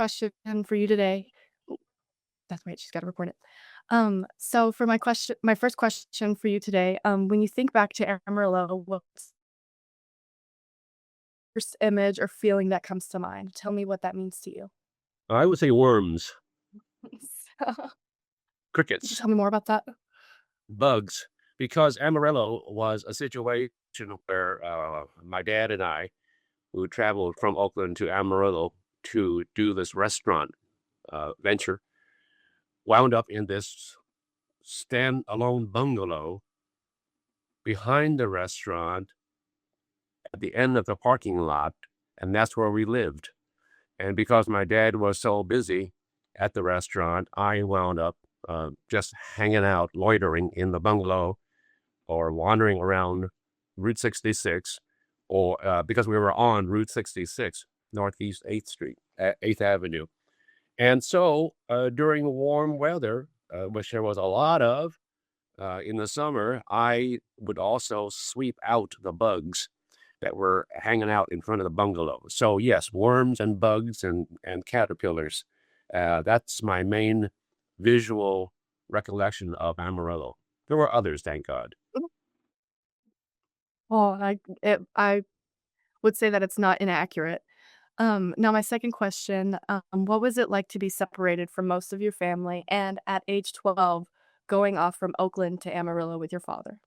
question for you today. Ooh, that's right, she's gotta record it. So for my first question for you today, when you think back to Amarillo, what's the first image or feeling that comes to mind? Tell me what that means to you. I would say worms, So, could you crickets, tell me more about that? bugs, because Amarillo was a situation where my dad and I, who traveled from Oakland to Amarillo to do this restaurant venture, wound up in this stand-alone bungalow behind the restaurant at the end of the parking lot, and that's where we lived. And because my dad was so busy at the restaurant, I wound up just hanging out, loitering in the bungalow or wandering around Route 66, or because we were on Route 66, Northeast 8th Street, 8th Avenue. And so during warm weather, which there was a lot of in the summer, I would also sweep out the bugs that were hanging out in front of the bungalow. So yes, worms and bugs and caterpillars. That's my main visual recollection of Amarillo. There were others, thank God. Well, I would say that it's not inaccurate. Now my second question, what was it like to be separated from most of your family and at age 12 going off from Oakland to Amarillo with your father?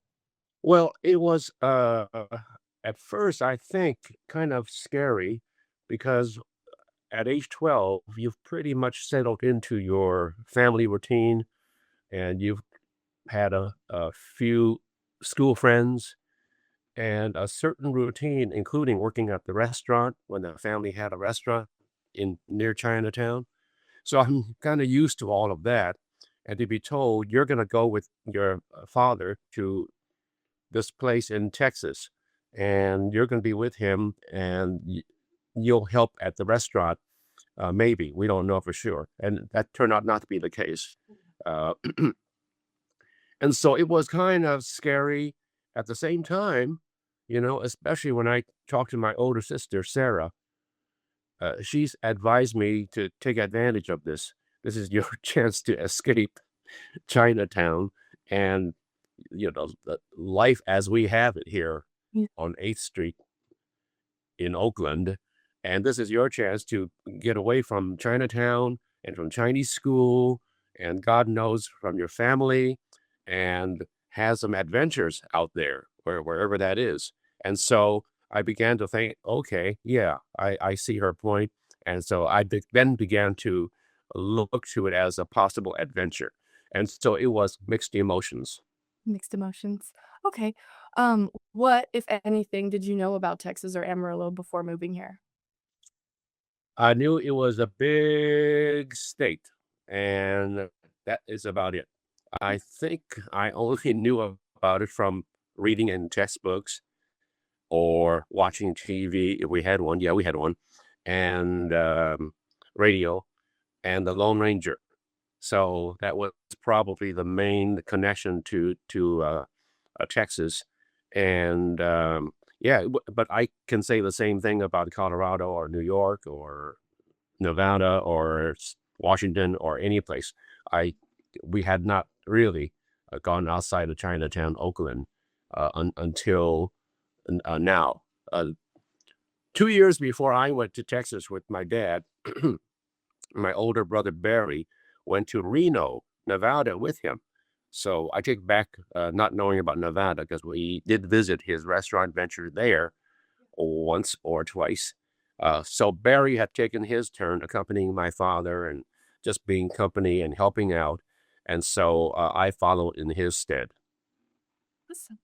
Well, it was at first, I think, kind of scary because at age 12, you've pretty much settled into your family routine and you've had a few school friends and a certain routine, including working at the restaurant when the family had a restaurant in near Chinatown. So I'm kind of used to all of that. And to be told you're going to go with your father to this place in Texas and you're going to be with him and you'll help at the restaurant. Maybe we don't know for sure. And that turned out not to be the case. Uh, and so it was kind of scary at the same time, especially when I talked to my older sister, Sarah. She's advised me to take advantage of this. This is your chance to escape Chinatown and, the life as we have it here Yeah. on 8th Street in Oakland. And this is your chance to get away from Chinatown and from Chinese school and God knows from your family and have some adventures out there wherever that is. And so I began to think, okay, yeah, I see her point. And so then began to look to it as a possible adventure. And so it was mixed emotions. Mixed emotions. Okay. What, if anything, did you know about Texas or Amarillo before moving here? I knew it was a big state, and that is about it. I think I only knew about it from reading in textbooks or watching TV if we had one. Yeah, we had one, and radio and the Lone Ranger. So that was probably the main connection to Texas, and yeah, but I can say the same thing about Colorado or New York or Nevada or Washington or any place. I We had not really gone outside of Chinatown, Oakland, until now. 2 years before I went to Texas with my dad, my older brother Barry went to Reno, Nevada with him. So I take back not knowing about Nevada because we did visit his restaurant venture there once or twice. So Barry had taken his turn accompanying my father and just being company and helping out. And so I followed in his stead. Listen.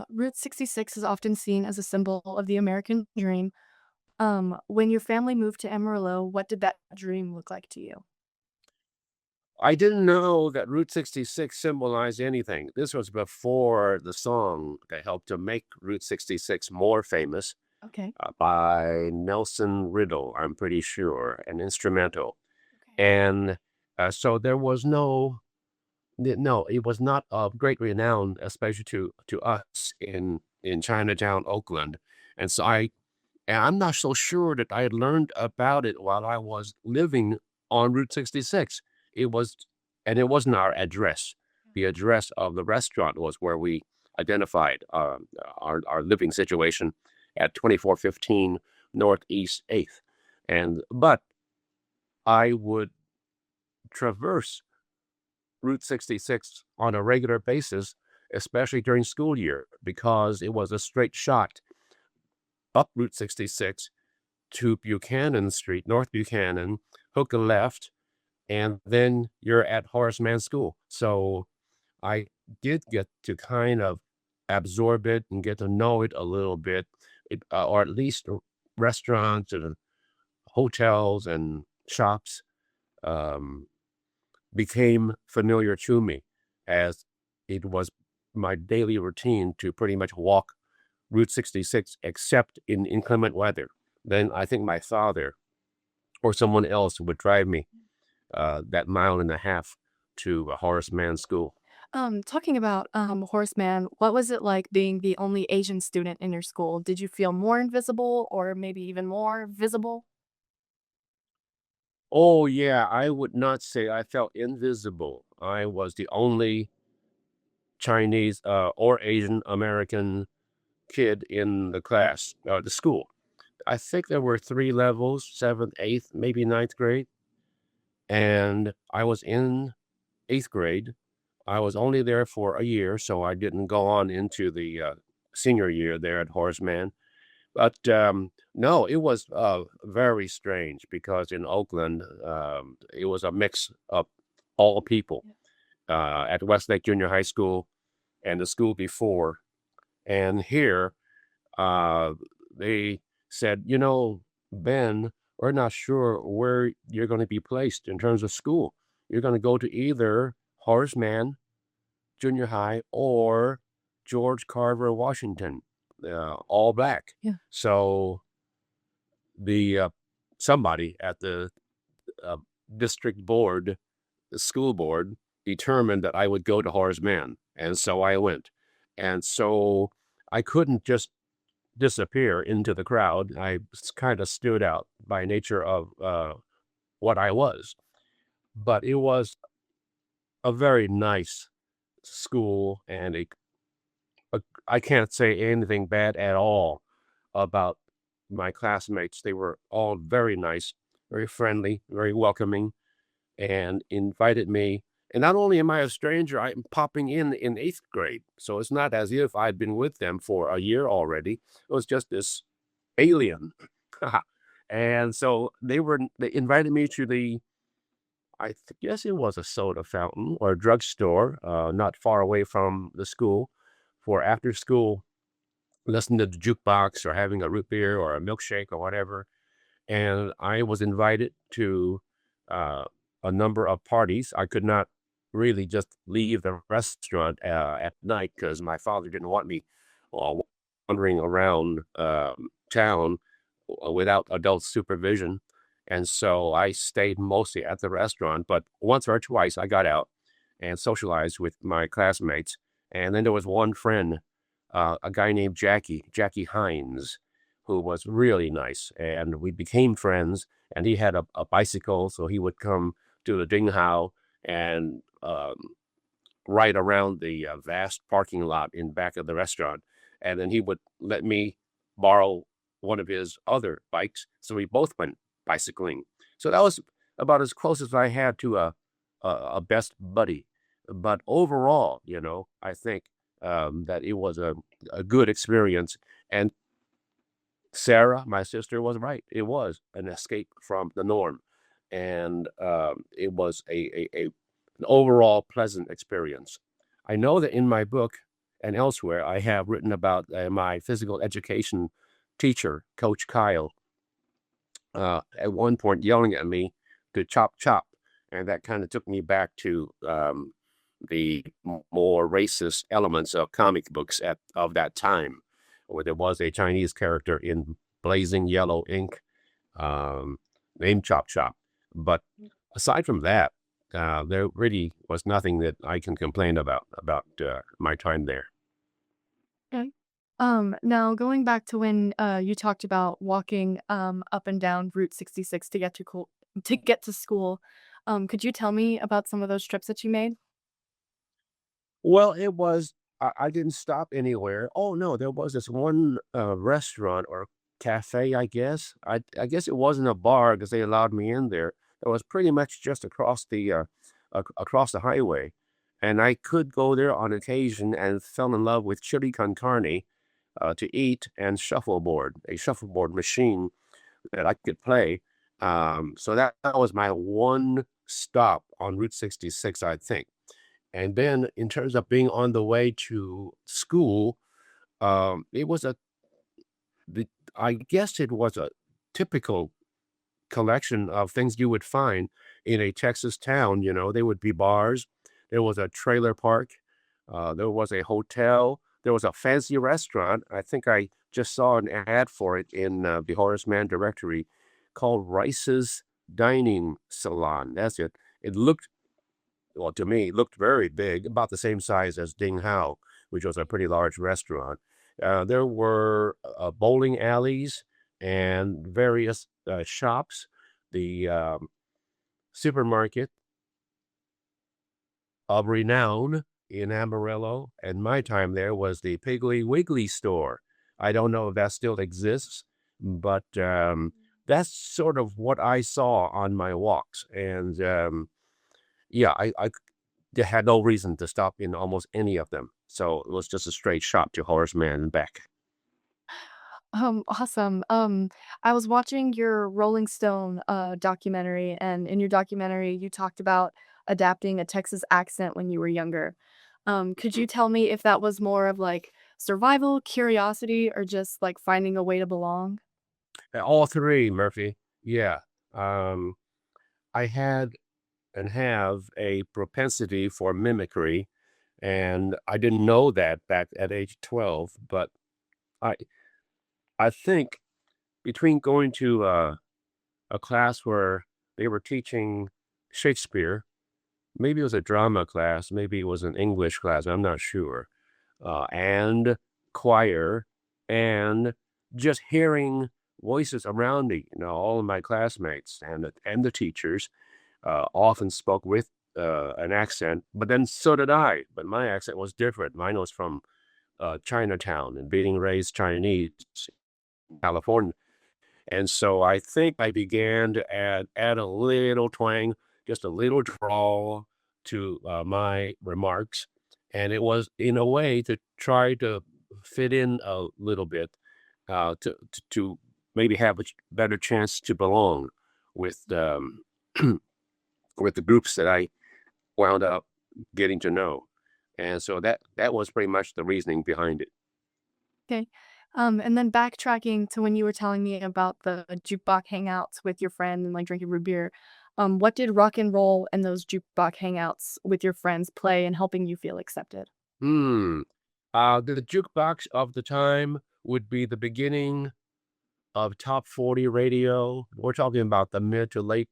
Route 66 is often seen as a symbol of the American dream. When your family moved to Amarillo, what did that dream look like to you? I didn't know that Route 66 symbolized anything. This was before the song that helped to make Route 66 more famous Okay. by Nelson Riddle, I'm pretty sure, an instrumental. Okay. And so there was no, it was not of great renown, especially to us in Chinatown, Oakland. And so I And I'm not so sure that I had learned about it while I was living on Route 66. It was and it wasn't our address. The address of the restaurant was where we identified, our living situation at 2415 Northeast 8th. But I would traverse Route 66 on a regular basis, especially during school year, because it was a straight shot up Route 66 to Buchanan Street, North Buchanan, hook a left, and then you're at Horace Mann School. So I did get to kind of absorb it and get to know it a little bit, or at least restaurants and hotels and shops um, became familiar to me as it was my daily routine to pretty much walk Route 66 except in inclement weather. Then I think my father or someone else would drive me that mile and a half to a Horace Mann School. Talking about Horseman, what was it like being the only Asian student in your school? Did you feel more invisible or maybe even more visible? Oh, yeah, I would not say I felt invisible. I was the only Chinese or Asian American kid in the class, the school. I think there were 3 levels, 7th, 8th, maybe ninth grade, and I was in 8th grade. I was only there for a year, so I didn't go on into the, senior year there at Horace Mann. But, no, it was, very strange because in Oakland, it was a mix of all people, at Westlake Junior High School and the school before, and here uh, they said, Ben, we're not sure where you're going to be placed in terms of school. You're going to go to either Horace Mann Junior High or George Carver Washington, all black. Yeah. So the somebody at the uh, district board, the school board, determined that I would go to Horace Mann, and so I went. And so I couldn't just disappear into the crowd. I kind of stood out by nature of what I was. But it was a very nice school, and I can't say anything bad at all about my classmates. They were all very nice, very friendly, very welcoming, and invited me. And not only am I a stranger, I'm popping in 8th grade. So it's not as if I'd been with them for a year already. It was just this alien. And so they invited me to guess it was a soda fountain or a drugstore, not far away from the school for after school, listening to the jukebox or having a root beer or a milkshake or whatever. And I was invited to uh, a number of parties. I could not really just leave the restaurant at night because my father didn't want me uh, wandering around town without adult supervision. And so I stayed mostly at the restaurant, but once or twice I got out and socialized with my classmates. And then there was one friend, a guy named Jackie Hines, who was really nice. And we became friends. And he had a bicycle, so he would come to the Ding Hao and right around the vast parking lot in back of the restaurant. And then he would let me borrow one of his other bikes. So we both went bicycling. So that was about as close as I had to a best buddy. But overall, I think that it was a good experience. And Sarah, my sister, was right. It was an escape from the norm. And it was an overall pleasant experience. I know that in my book and elsewhere, I have written about my physical education teacher, Coach Kyle, at one point yelling at me to chop chop. And that kind of took me back to the more racist elements of comic books of that time, where there was a Chinese character in blazing yellow ink um, named Chop Chop. But aside from that, there really was nothing that I can complain about my time there. Okay. Now going back to when, you talked about walking, up and down Route 66 to get to get to school, could you tell me about some of those trips that you made? Well, it was I didn't stop anywhere. Oh, no, there was this one, restaurant or cafe, I guess. I guess it wasn't a bar because they allowed me in there. It was pretty much just across across the highway, and I could go there on occasion and fell in love with chili con carne, to eat and shuffleboard, a shuffleboard machine that I could play. So that was my one stop on Route 66, I think. And then in terms of being on the way to school, it was the, I guess it was a typical collection of things you would find in a Texas town. You know, there would be bars, there was a trailer park, there was a hotel, there was a fancy restaurant. I think I just saw an ad for it in the Horace Mann directory called Rice's Dining Salon. That's it. It looked well, to me, it looked very big, about the same size as Ding Hao, which was a pretty large restaurant. There were bowling alleys and various shops. The supermarket of renown in Amarillo, and my time there was the Piggly Wiggly store. I don't know if that still exists, but that's sort of what I saw on my walks. And yeah, they had no reason to stop in almost any of them. So it was just a straight shot to Horace Mann and back. Awesome. I was watching your Rolling Stone, documentary, and in your documentary, you talked about adapting a Texas accent when you were younger. Could you tell me if that was more of like survival, curiosity, or just like finding a way to belong? All three, Murphy. Yeah. Um, I had and have a propensity for mimicry, and I didn't know that back at age 12. But I, I think between going to a class where they were teaching Shakespeare, maybe it was a drama class, maybe it was an English class, I'm not sure, and choir, and just hearing voices around me. You know, all of my classmates and the teachers often spoke with an accent, but then so did I. But my accent was different. Mine was from Chinatown and being raised Chinese in California. And so I think I began to add a little twang, just a little drawl to my remarks, and it was in a way to try to fit in a little bit, to maybe have a better chance to belong with with the groups that I wound up getting to know, and so that was pretty much the reasoning behind it. Okay. And then backtracking to when you were telling me about the jukebox hangouts with your friend and like drinking root beer, what did rock and roll and those jukebox hangouts with your friends play in helping you feel accepted? Hmm. The jukebox of the time would be the beginning of top 40 radio. We're talking about the mid to late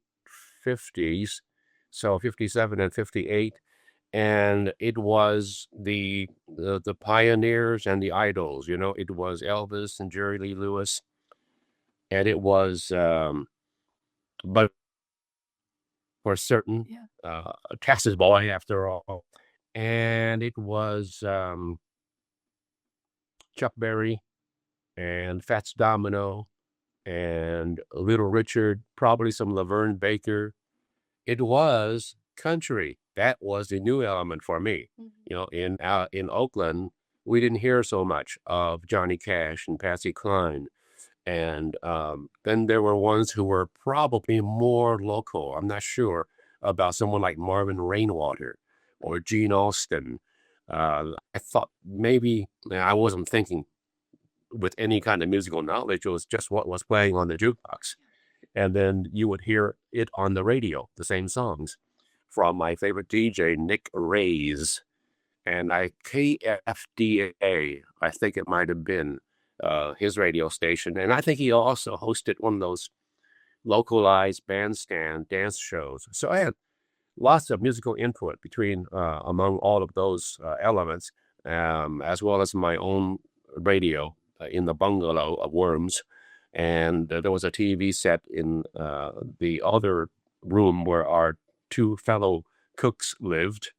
50s, so 57 and 58. And it was the pioneers and the idols. You know, it was Elvis and Jerry Lee Lewis, and it was, but for certain, Yeah. a Texas boy after all. And it was Chuck Berry and Fats Domino and Little Richard, probably some Laverne Baker. It was country. That was the new element for me. Mhm. You know, in Oakland, we didn't hear so much of Johnny Cash and Patsy Cline. And then there were ones who were probably more local. I'm not sure about someone like Marvin Rainwater or Gene Austin. I thought maybe I wasn't thinking with any kind of musical knowledge. It was just what was playing on the jukebox. And then you would hear it on the radio, the same songs from my favorite DJ, Nick Ray's. And KFDA, I think it might have been his radio station. And I think he also hosted one of those localized bandstand dance shows. So I had lots of musical input between among all of those elements, as well as my own radio in the bungalow of Worms, and there was a TV set in the other room where our two fellow cooks lived,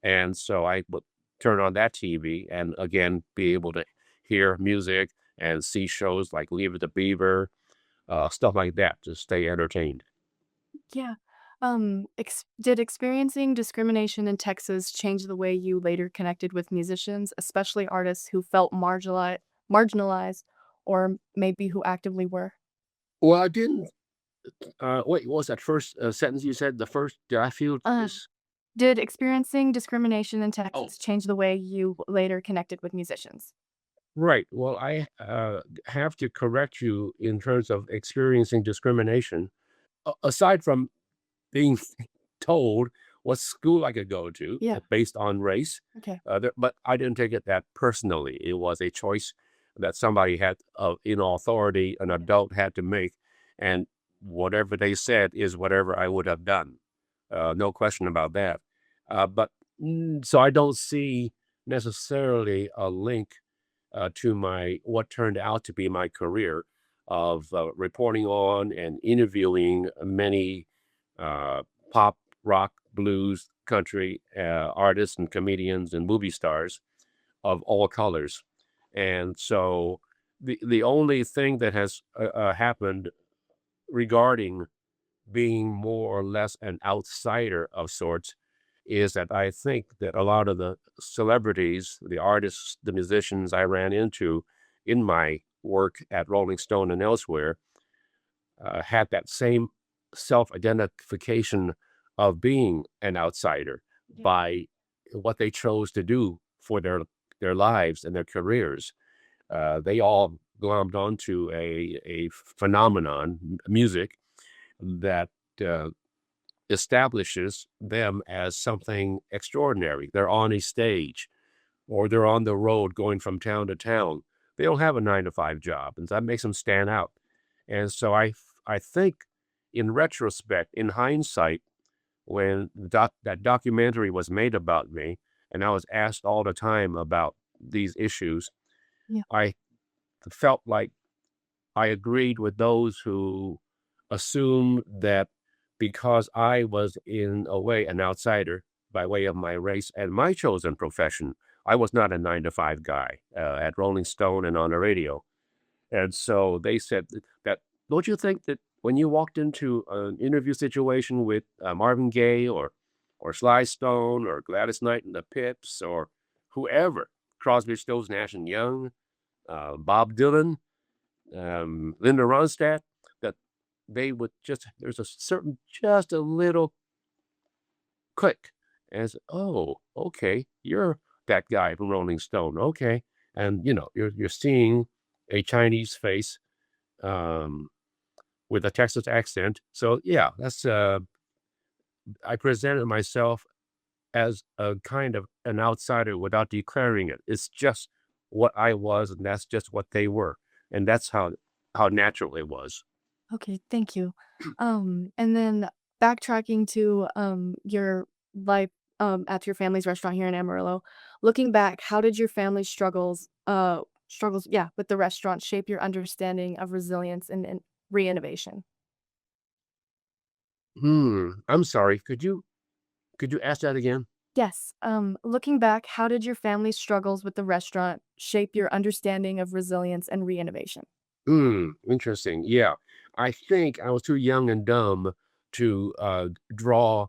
and so I would turn on that TV and again be able to hear music and see shows like Leave It to Beaver, stuff like that to stay entertained. Yeah. Did experiencing discrimination in Texas change the way you later connected with musicians, especially artists who felt marginalized or maybe who actively were? Well, I didn't. Wait, what was that first sentence you said? The first, did I feel Um, this? did experiencing discrimination in Oh, Texas change the way you later connected with musicians? right. Well, I have to correct you in terms of experiencing discrimination. Aside from being told what school I could go to Yeah. based on race. Okay. But I didn't take it that personally. It was a choice that somebody had, in authority, an Yeah. adult had to make. And whatever they said is whatever I would have done. No question about that. So I don't see necessarily a link to my what turned out to be my career of reporting on and interviewing many uh, pop, rock, blues, country artists and comedians and movie stars of all colors. And so the only thing that has happened regarding being more or less an outsider of sorts is that I think that a lot of the celebrities, the artists, the musicians I ran into in my work at Rolling Stone and elsewhere had that same self identification of being an outsider Yeah. by what they chose to do for their lives and their careers. They all glommed onto a phenomenon, music, that uh, establishes them as something extraordinary. They're on a stage or they're on the road going from town to town. They don't have a 9 to 5 job, and that makes them stand out. And so I think in retrospect, in hindsight, when that documentary was made about me, and I was asked all the time about these issues, Yeah. I felt like I agreed with those who assumed that because I was in a way an outsider by way of my race and my chosen profession, I was not a 9 to 5 guy at Rolling Stone and on the radio. And so they said that, don't you think that when you walked into an interview situation with Marvin Gaye or Sly Stone or Gladys Knight and the Pips or whoever, Crosby, Stills, Nash and Young, Bob Dylan, Linda Ronstadt, that they would just there's a certain just a little click as, "Oh, okay, you're that guy from Rolling Stone, okay." And, you're seeing a Chinese face, um, with a Texas accent. So, yeah, I presented myself as a kind of an outsider without declaring it. It's just what I was, and that's just what they were, and that's how natural it was. Okay, thank you. And then backtracking to your life at your family's restaurant here in Amarillo. Looking back, how did your family's struggles yeah, with the restaurant shape your understanding of resilience and re-innovation? I'm sorry, could you ask that again? Yes. Looking back, how did your family's struggles with the restaurant shape your understanding of resilience and re-innovation? Interesting. Yeah. I think I was too young and dumb to draw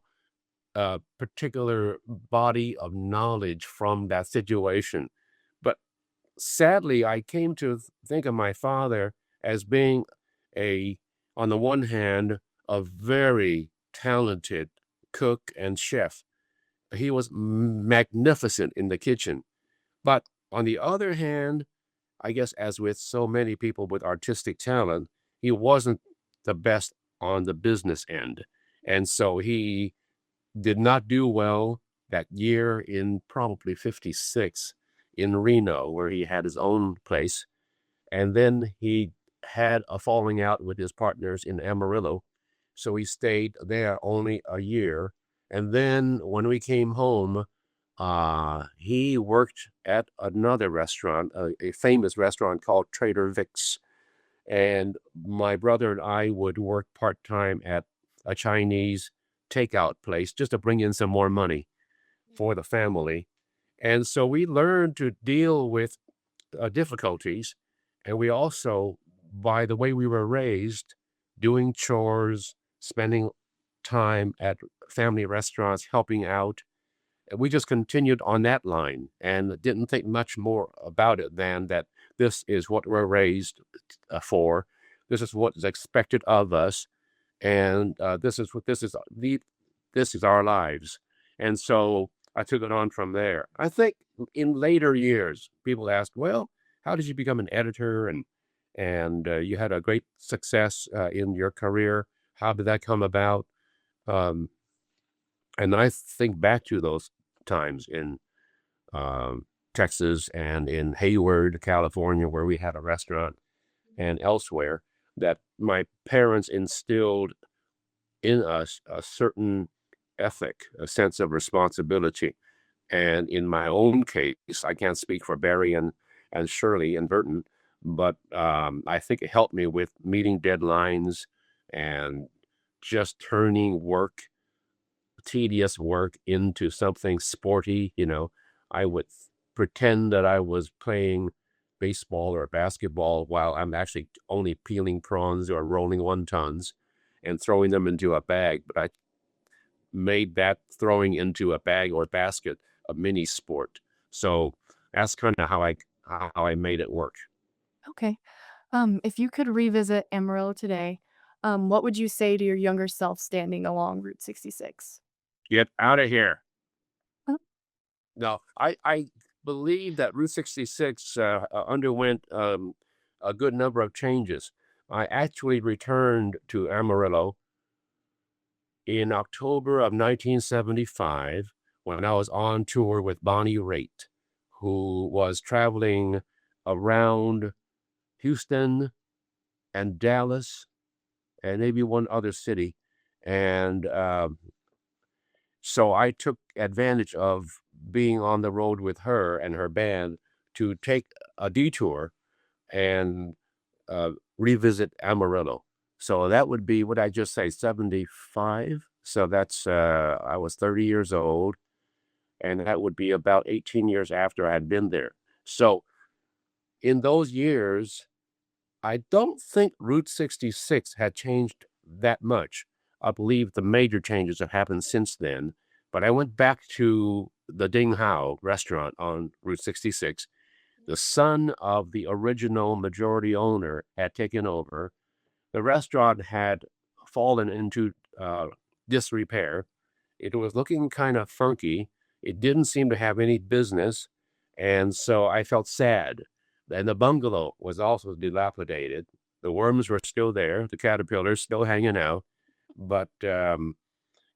a particular body of knowledge from that situation. But sadly, I came to think of my father as being a, on the one hand, a very talented cook and chef. He was magnificent in the kitchen. But on the other hand, I guess as with so many people with artistic talent, he wasn't the best on the business end. And so he did not do well that year in probably 56 in Reno, where he had his own place. And then he had a falling out with his partners in Amarillo. So he stayed there only a year. And then when we came home, He worked at another restaurant, a famous restaurant called Trader Vic's, and my brother and I would work part-time at a Chinese takeout place just to bring in some more money for the family. And so we learned to deal with difficulties. And we also, by the way we were raised, doing chores, spending time at family restaurants, helping out, and we just continued on that line and didn't think much more about it than that this is what we're raised for. This is what is expected of us, and this is our lives. And so I took it on from there. I think in later years, people asked, "Well, how did you become an editor?" And you had a great success in your career. How did that come about? Um, and I think back to those times in Texas and in Hayward, California, where we had a restaurant, and elsewhere, that my parents instilled in us a certain ethic, a sense of responsibility. And in my own case, I can't speak for Barry and Shirley and Burton, but I think it helped me with meeting deadlines and just turning work, tedious work, into something sporty. I would pretend that I was playing baseball or basketball while I'm actually only peeling prawns or rolling wontons and throwing them into a bag. But I made that throwing into a bag or basket a mini sport. So that's kind of how I made it work. Okay. If you could revisit Amarillo today, what would you say to your younger self standing along Route 66? Get out of here. Uh, No, I believe that Route 66 underwent a good number of changes. I actually returned to Amarillo in October of 1975 when I was on tour with Bonnie Raitt, who was traveling around Houston and Dallas and maybe one other city. And so I took advantage of being on the road with her and her band to take a detour and revisit Amarillo. So that would be, what I just say, 75. So that's, I was 30 years old, and that would be about 18 years after I had been there. So in those years, I don't think Route 66 had changed that much. I believe the major changes have happened since then. But I went back to the Ding Hao restaurant on Route 66. The son of the original majority owner had taken over. The restaurant had fallen into disrepair. It was looking kind of funky. It didn't seem to have any business. And so I felt sad. And the bungalow was also dilapidated. The worms were still there, the caterpillars still hanging out. But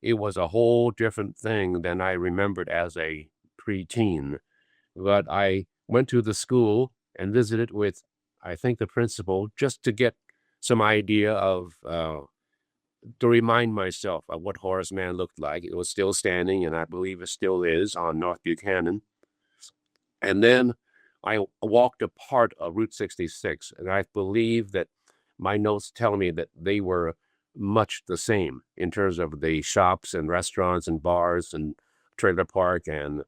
it was a whole different thing than I remembered as a preteen. But I went to the school and visited with, I think, the principal just to get some idea of to remind myself of what Horace Mann looked like. It was still standing, and I believe it still is on North Buchanan. And then I walked a part of Route 66, and I believe that my notes tell me that they were much the same in terms of the shops and restaurants and bars and trailer park and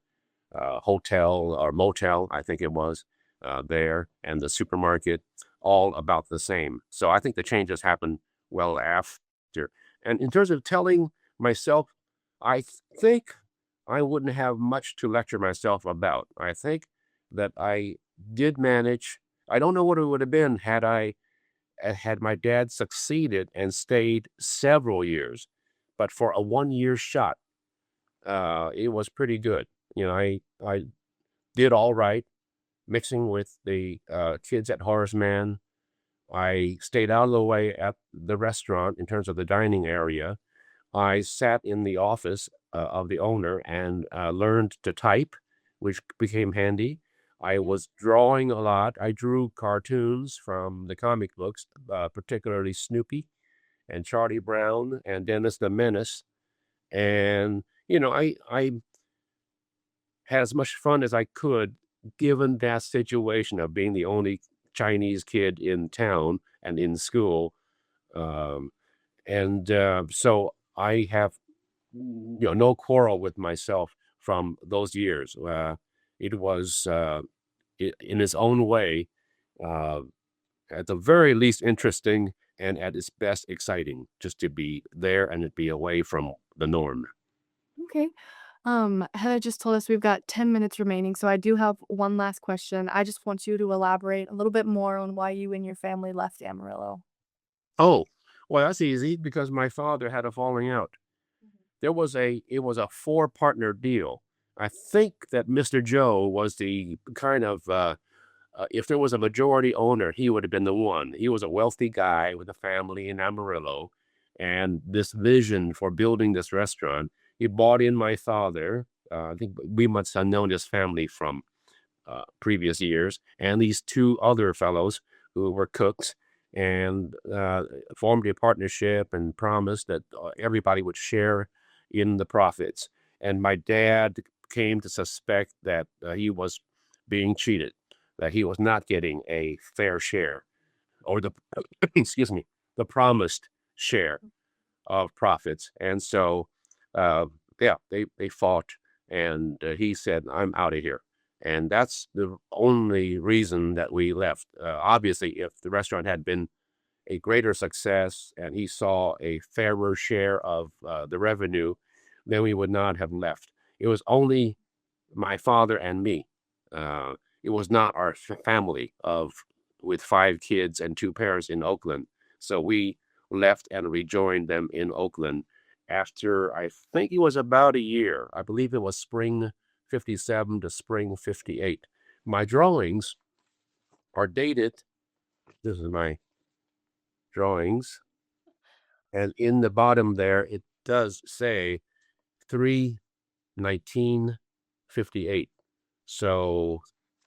hotel or motel, I think it was, there, and the supermarket, all about the same. So I think the changes happened well after. And in terms of telling myself, I think I wouldn't have much to lecture myself about. I think that I did manage. I don't know what it would have been had I had my dad succeeded and stayed several years, but for a 1 year shot, it was pretty good. I did all right mixing with the kids at Horace Mann. I stayed out of the way at the restaurant in terms of the dining area. I sat in the office of the owner and learned to type, which became handy. I was drawing a lot. I drew cartoons from the comic books, particularly Snoopy and Charlie Brown and Dennis the Menace. And, I had as much fun as I could, given that situation of being the only Chinese kid in town and in school. Um, so I have, no quarrel with myself from those years. It was, in its own way, uh, at the very least interesting and at its best exciting, just to be there and to be away from the norm. Okay. Heather just told us we've got 10 minutes remaining, so I do have one last question. I just want you to elaborate a little bit more on why you and your family left Amarillo. Oh, well, that's easy because my father had a falling out. It was a four partner deal. I think that Mr. Joe was the kind of, if there was a majority owner, he would have been the one. He was a wealthy guy with a family in Amarillo and this vision for building this restaurant. He bought in my father. I think we must have known his family from previous years, and these two other fellows who were cooks, and formed a partnership and promised that everybody would share in the profits. And my dad came to suspect that he was being cheated, that he was not getting a fair share or the excuse me, the promised share of profits. And so, uh, yeah, they fought, and he said, "I'm out of here." And that's the only reason that we left. Obviously, if the restaurant had been a greater success and he saw a fairer share of the revenue, then we would not have left. It was only my father and me. Uh, it was not our family of with five kids and two parents in Oakland. So we left and rejoined them in Oakland after I think it was about a year. I believe it was spring 57 to spring 58. My drawings are dated. This is my drawings. And in the bottom there, it does say 3/19/58. So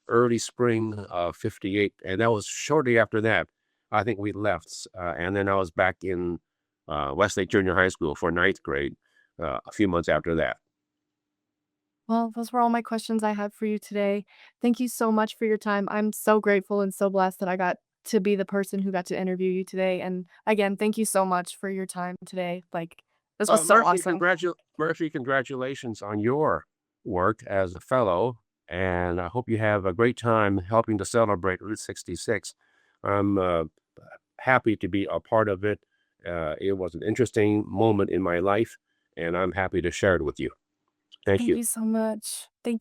early spring of 58. And that was shortly after that. I think we left. And then I was back in Westlake Junior High School for ninth grade a few months after that. Well, those were all my questions I had for you today. Thank you so much for your time. I'm so grateful and so blessed that I got to be the person who got to interview you today. And again, thank you so much for your time today. Like, this was so awesome. Murphy, congratulations on your work as a fellow, and I hope you have a great time helping to celebrate Route 66. I'm happy to be a part of it. It was an interesting moment in my life, and I'm happy to share it with you. Thank Thank you. you so much. Thank